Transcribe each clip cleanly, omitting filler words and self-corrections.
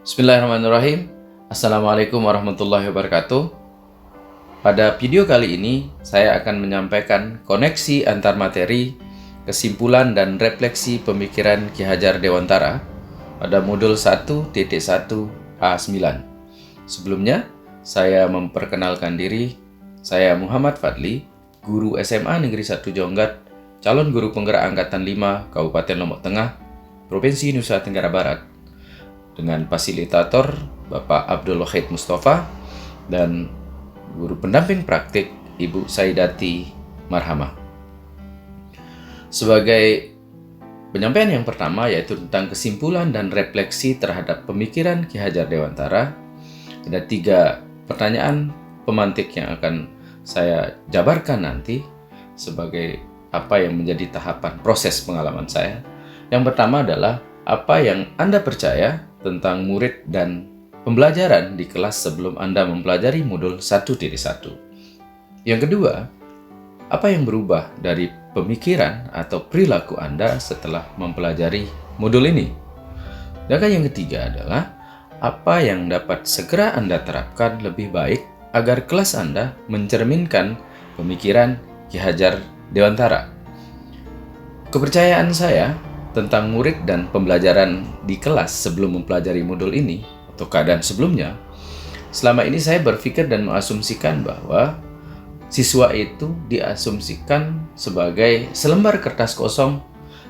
Bismillahirrahmanirrahim. Assalamualaikum warahmatullahi wabarakatuh. Pada video kali ini, saya akan menyampaikan koneksi antar materi, kesimpulan dan refleksi pemikiran Ki Hajar Dewantara pada modul 1.1 A9. Sebelumnya, saya memperkenalkan diri. Saya Muhammad Fadli, guru SMA Negeri 1 Jonggat, calon guru penggerak Angkatan 5 Kabupaten Lombok Tengah, Provinsi Nusa Tenggara Barat, dengan fasilitator Bapak Abdul Wahid Mustafa dan guru pendamping praktik Ibu Saidati Marhamah. Sebagai penyampaian yang pertama, yaitu tentang kesimpulan dan refleksi terhadap pemikiran Ki Hajar Dewantara, ada 3 pertanyaan pemantik yang akan saya jabarkan nanti sebagai apa yang menjadi tahapan proses pengalaman saya. Yang pertama adalah apa yang Anda percaya tentang murid dan pembelajaran di kelas sebelum Anda mempelajari modul 1.1. Yang kedua, apa yang berubah dari pemikiran atau perilaku Anda setelah mempelajari modul ini? Dan yang ketiga adalah apa yang dapat segera Anda terapkan lebih baik agar kelas Anda mencerminkan pemikiran Ki Hajar Dewantara. Kepercayaan saya tentang murid dan pembelajaran di kelas sebelum mempelajari modul ini atau keadaan sebelumnya, selama ini saya berpikir dan mengasumsikan bahwa siswa itu diasumsikan sebagai selembar kertas kosong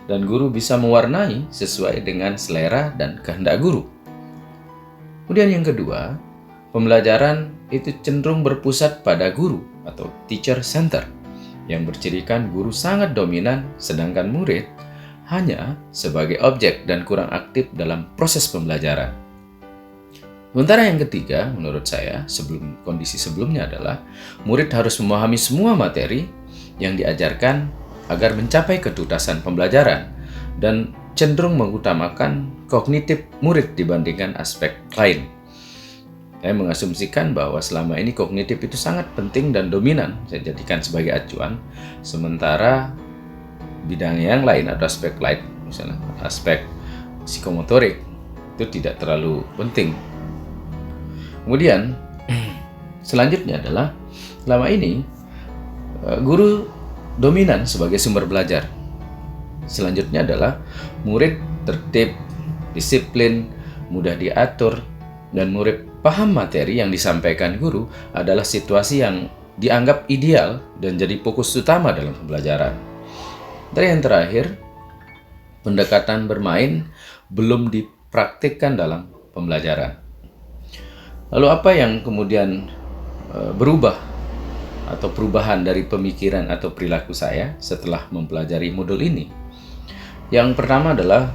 dan guru bisa mewarnai sesuai dengan selera dan kehendak guru. Kemudian yang kedua, pembelajaran itu cenderung berpusat pada guru atau teacher center yang bercirikan guru sangat dominan sedangkan murid hanya sebagai objek dan kurang aktif dalam proses pembelajaran. Sementara yang ketiga, menurut saya, kondisi sebelumnya adalah murid harus memahami semua materi yang diajarkan agar mencapai ketuntasan pembelajaran dan cenderung mengutamakan kognitif murid dibandingkan aspek lain. Saya mengasumsikan bahwa selama ini kognitif itu sangat penting dan dominan saya jadikan sebagai acuan, sementara bidang yang lain atau aspek lain, misalnya aspek psikomotorik, itu tidak terlalu penting. Kemudian selanjutnya adalah selama ini guru dominan sebagai sumber belajar. Selanjutnya adalah murid tertib, disiplin, mudah diatur, dan murid paham materi yang disampaikan guru adalah situasi yang dianggap ideal dan jadi fokus utama dalam pembelajaran. Dan yang terakhir, pendekatan bermain belum dipraktikkan dalam pembelajaran. Lalu apa yang kemudian berubah atau perubahan dari pemikiran atau perilaku saya setelah mempelajari modul ini? Yang pertama adalah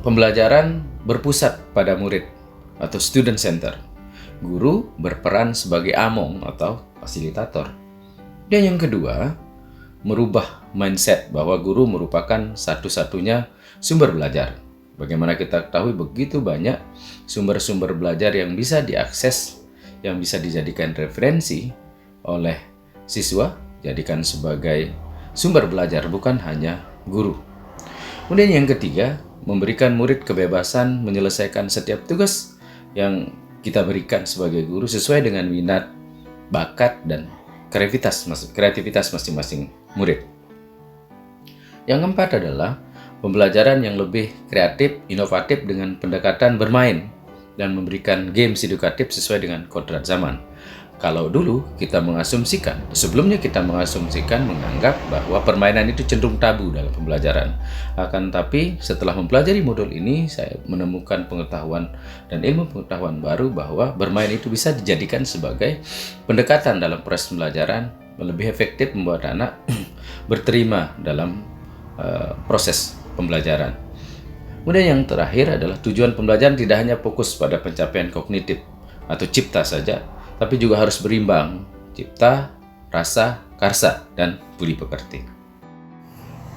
pembelajaran berpusat pada murid atau student center. Guru berperan sebagai among atau fasilitator. Dan yang kedua, merubah mindset bahwa guru merupakan satu-satunya sumber belajar. Bagaimana kita ketahui begitu banyak sumber-sumber belajar yang bisa diakses, yang bisa dijadikan referensi oleh siswa, jadikan sebagai sumber belajar, bukan hanya guru. Kemudian yang ketiga, memberikan murid kebebasan menyelesaikan setiap tugas yang kita berikan sebagai guru sesuai dengan minat, bakat, dan kreativitas masing-masing murid. Yang keempat adalah pembelajaran yang lebih kreatif, inovatif dengan pendekatan bermain dan memberikan games edukatif sesuai dengan kodrat zaman. Kalau dulu kita sebelumnya kita menganggap bahwa permainan itu cenderung tabu dalam pembelajaran. Akan tapi setelah mempelajari modul ini, saya menemukan pengetahuan dan ilmu pengetahuan baru bahwa bermain itu bisa dijadikan sebagai pendekatan dalam proses pembelajaran, lebih efektif membuat anak berterima dalam proses pembelajaran. Kemudian yang terakhir adalah tujuan pembelajaran tidak hanya fokus pada pencapaian kognitif atau cipta saja, tapi juga harus berimbang cipta, rasa, karsa, dan budi pekerti.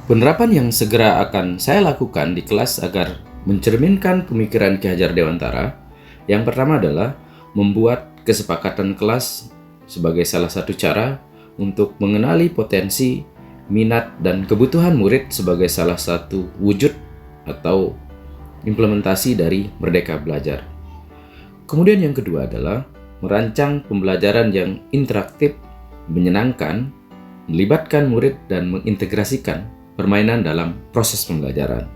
Penerapan yang segera akan saya lakukan di kelas agar mencerminkan pemikiran Ki Hajar Dewantara, yang pertama adalah membuat kesepakatan kelas sebagai salah satu cara untuk mengenali potensi, minat, dan kebutuhan murid sebagai salah satu wujud atau implementasi dari Merdeka Belajar. Kemudian yang kedua adalah merancang pembelajaran yang interaktif, menyenangkan, melibatkan murid dan mengintegrasikan permainan dalam proses pembelajaran.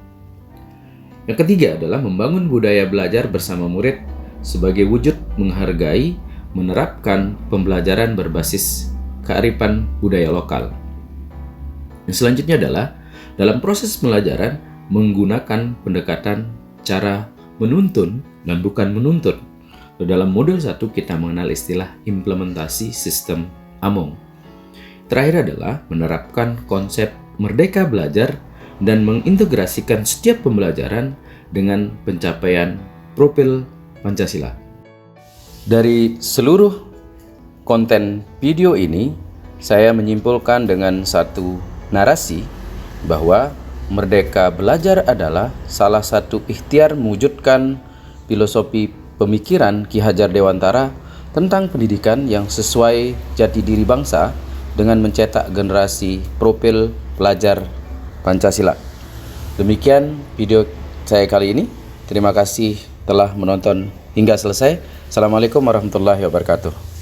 Yang ketiga adalah membangun budaya belajar bersama murid sebagai wujud menghargai, menerapkan pembelajaran berbasis kearifan budaya lokal. Yang selanjutnya adalah dalam proses pembelajaran menggunakan pendekatan cara menuntun dan bukan menuntut. Dalam modul 1 kita mengenal istilah implementasi sistem Among. Terakhir adalah menerapkan konsep merdeka belajar dan mengintegrasikan setiap pembelajaran dengan pencapaian profil Pancasila. Dari seluruh konten video ini, saya menyimpulkan dengan satu narasi bahwa merdeka belajar adalah salah satu ikhtiar mewujudkan filosofi pemikiran Ki Hajar Dewantara tentang pendidikan yang sesuai jati diri bangsa dengan mencetak generasi profil pelajar Pancasila. Demikian video saya kali ini. Terima kasih telah menonton hingga selesai. Assalamualaikum warahmatullahi wabarakatuh.